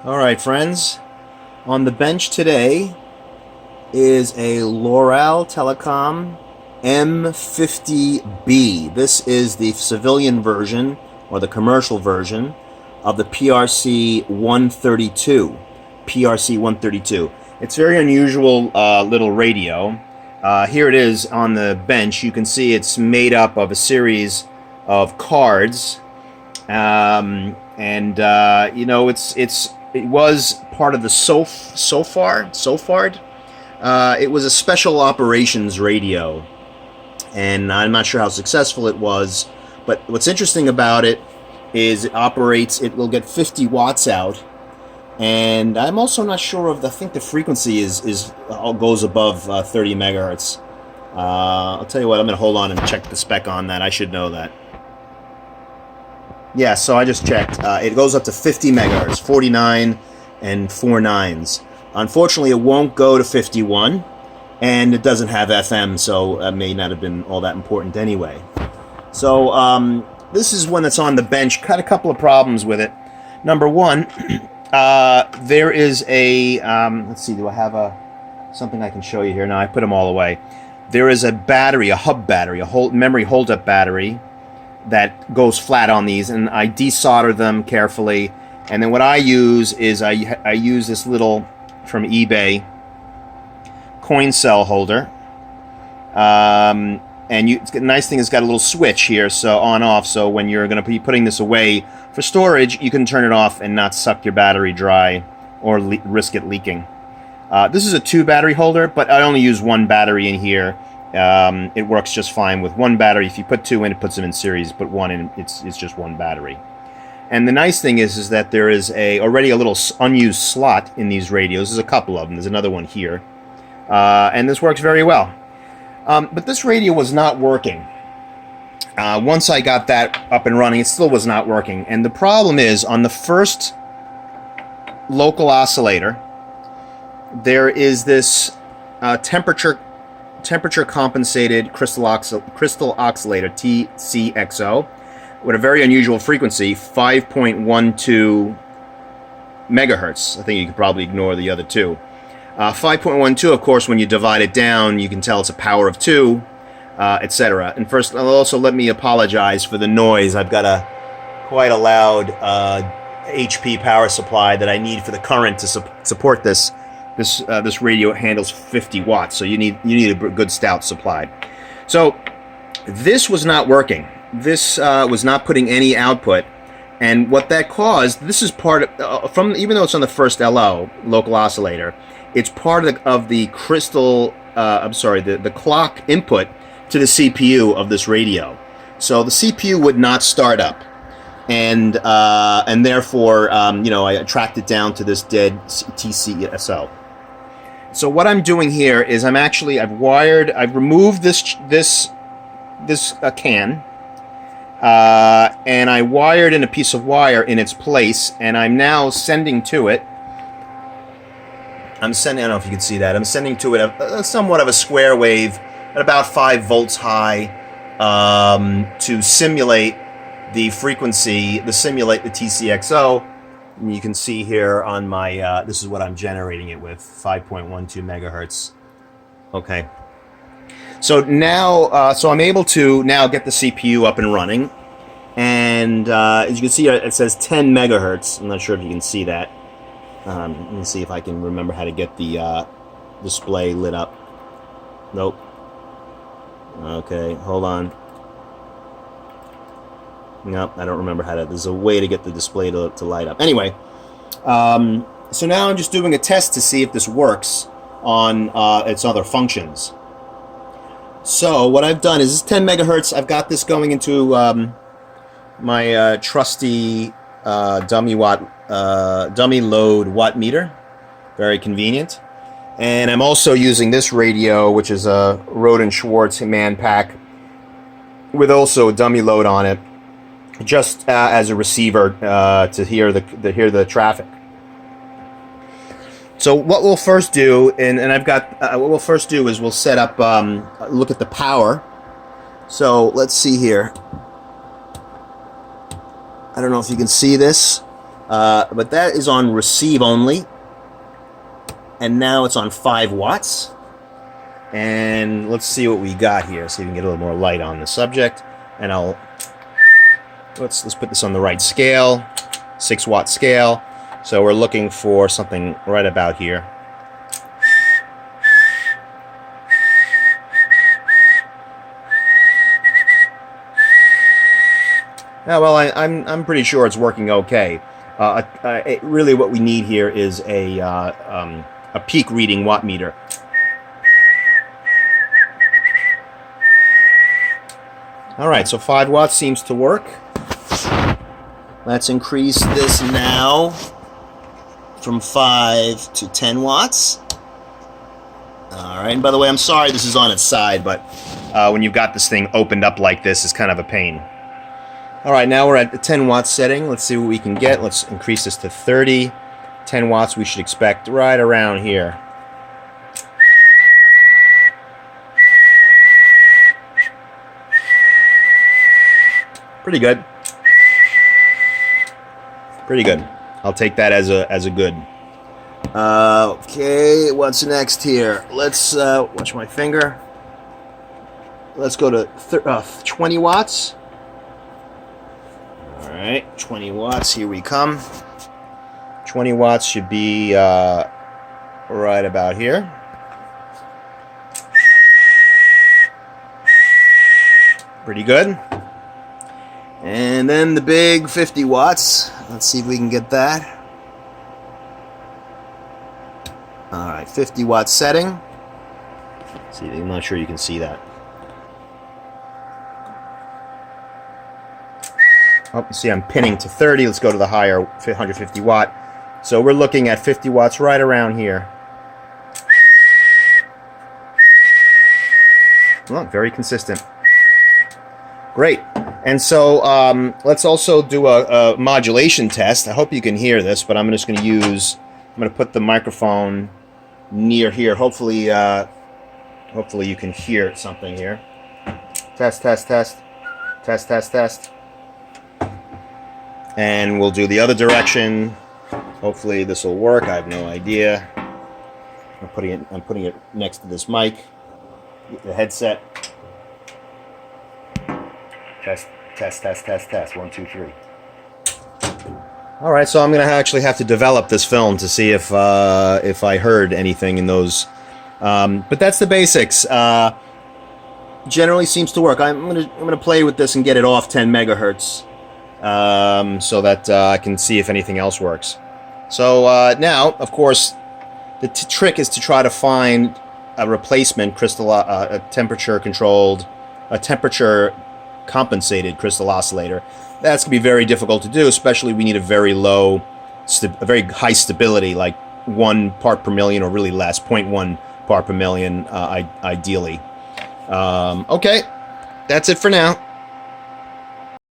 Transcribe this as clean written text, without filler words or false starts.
Alright friends, on the bench today is a Loral Telecom M50B. This is the civilian version, or the commercial version, of the PRC-132. PRC-132. It's a very unusual little radio. Here it is on the bench. You can see it's made up of a series of cards. You know, it was part of the SOFARD. It was a special operations radio, and I'm not sure how successful it was, but what's interesting about it is it will get 50 watts out, and I'm also not sure of I think the frequency goes above 30 megahertz. I'll tell you what, I'm going to hold on and check the spec on that. I should know that. Yeah, so I just checked. It goes up to 50 megahertz, 49 and 4 nines. Unfortunately, it won't go to 51, and it doesn't have FM, so it may not have been all that important anyway. So this is one that's on the bench. Had a couple of problems with it. Number one, there is a let's see. Do I have something I can show you here? No, I put them all away. There is a battery, a hub battery, a memory hold-up battery that goes flat on these, and I desolder them carefully. And then what I use is I use this little, from eBay, coin cell holder. And the nice thing is it's got a little switch here, so on-off, so when you're going to be putting this away for storage, you can turn it off and not suck your battery dry or risk it leaking. This is a 2-battery holder, but I only use 1 battery in here. It works just fine with 1 battery. If you put 2 in, it puts them in series. Put 1 in, it's just 1 battery. And the nice thing is that there is already a little unused slot in these radios. There's a couple of them. There's another one here. And this works very well. But this radio was not working. Once I got that up and running, it still was not working. And the problem is, on the first local oscillator, there is this temperature compensated crystal oscillator, TCXO, with a very unusual frequency, 5.12 megahertz. I think you could probably ignore the other two. 5.12, of course, when you divide it down, you can tell it's a power of 2, etc. And first, also let me apologize for the noise. I've got quite a loud HP power supply that I need for the current to support this. This radio handles 50 watts, so you need a good stout supply. So this was not working. This was not putting any output, and what that caused, this is part of even though it's on the first LO, local oscillator, it's part of the crystal. The clock input to the CPU of this radio. So the CPU would not start up, and therefore I tracked it down to this dead TCXO. So what I'm doing here is I've removed this can, and I wired in a piece of wire in its place, and I'm now sending to it. I don't know if you can see that. I'm sending to it somewhat of a square wave at about 5 volts high to simulate the frequency, simulate the TCXO. And you can see here on my, this is what I'm generating it with, 5.12 megahertz. Okay. So now, so I'm able to now get the CPU up and running. And as you can see, it says 10 megahertz. I'm not sure if you can see that. Let me see if I can remember how to get the display lit up. Nope. Okay, hold on. Nope, I don't remember how to. There's a way to get the display to light up. Anyway, so now I'm just doing a test to see if this works on its other functions. So what I've done is this 10 megahertz. I've got this going into my trusty dummy load watt meter. Very convenient. And I'm also using this radio, which is a Roden Schwartz Manpack, with also a dummy load on it, just as a receiver to hear the traffic. So what we'll first do, and I've got what we'll first do is we'll set up, look at the power. So let's see here. I don't know if you can see this. But that is on receive only. And now it's on 5 watts. And let's see what we got here. See if we can get a little more light on the subject. And let's put this on the right scale. 6-watt scale. So we're looking for something right about here. Yeah, well, I'm pretty sure it's working okay. Really, what we need here is a peak reading watt meter. All right, so 5 watts seems to work. Let's increase this now from 5 to 10 watts. All right, and by the way, I'm sorry this is on its side, but when you've got this thing opened up like this, it's kind of a pain. All right, now we're at the 10 watt setting. Let's see what we can get. Let's increase this to 30. 10 watts we should expect right around here. Pretty good. Pretty good. I'll take that as a good. Okay, what's next here? Let's watch my finger. Let's go to 20 watts. All right, 20 watts. Here we come. 20 watts should be right about here. Pretty good. And then the big 50 watts. Let's see if we can get that. All right, 50 watt setting. See, I'm not sure you can see that. Oh, see, I'm pinning to 30. Let's go to the higher 150 watt. So we're looking at 50 watts right around here. Oh, very consistent. Great. And so let's also do a modulation test. I hope you can hear this, but I'm just going to put the microphone near here. Hopefully you can hear something here. Test, test, test. Test, test, test. And we'll do the other direction. Hopefully this will work. I have no idea. I'm putting it next to this mic, the headset. Test, test, test, test, test. 1, 2, 3. All right, so I'm going to actually have to develop this film to see if I heard anything in those. But that's the basics. Generally seems to work. I'm gonna play with this and get it off 10 megahertz, so that I can see if anything else works. So now, of course, the trick is to try to find a replacement crystal, a temperature compensated crystal oscillator. That's going to be very difficult to do, especially we need a very high stability, like 1 part per million or really less, 0.1 part per million, ideally. Okay, that's it for now.